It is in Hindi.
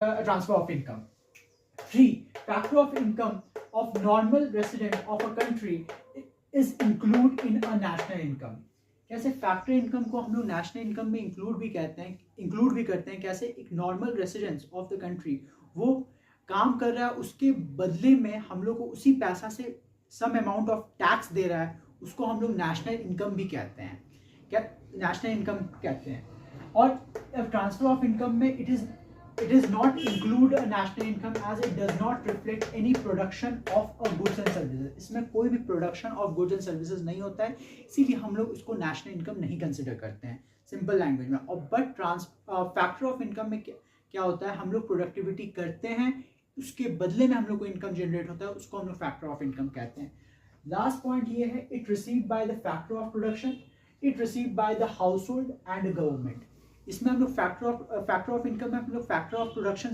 transfer of income. 3. Factor of income of normal resident of a country is include in a national income. कैसे फैक्टर इनकम को हम लोग नेशनल इनकम में इंक्लूड भी करते हैं कैसे एक normal residence of the country वो काम कर रहा है, उसके बदले में हम लोग को उसी पैसा से सम अमाउंट ऑफ टैक्स दे रहा है, उसको हम लोग नेशनल इनकम भी कहते हैं, क्या नेशनल इनकम कहते हैं. और ट्रांसफर ऑफ इनकम में it is not include a national income as it does not reflect any production of a goods and services. इसमें कोई भी production of goods and services नहीं होता है, इसीलिए हम लोग इसको नेशनल इनकम नहीं कंसिडर करते हैं सिंपल लैंग्वेज में. और बट फैक्टर ऑफ इनकम में क्या होता है, हम लोग प्रोडक्टिविटी करते हैं, उसके बदले में हम लोग को इनकम जनरेट होता है, उसको हम लोग फैक्टर ऑफ इनकम कहते हैं. लास्ट पॉइंट ये है, it receive by the factor of production, it receive by the house hold and government. इसमें हम लोग फैक्टर ऑफ इनकम में हम लोग फैक्टर ऑफ प्रोडक्शन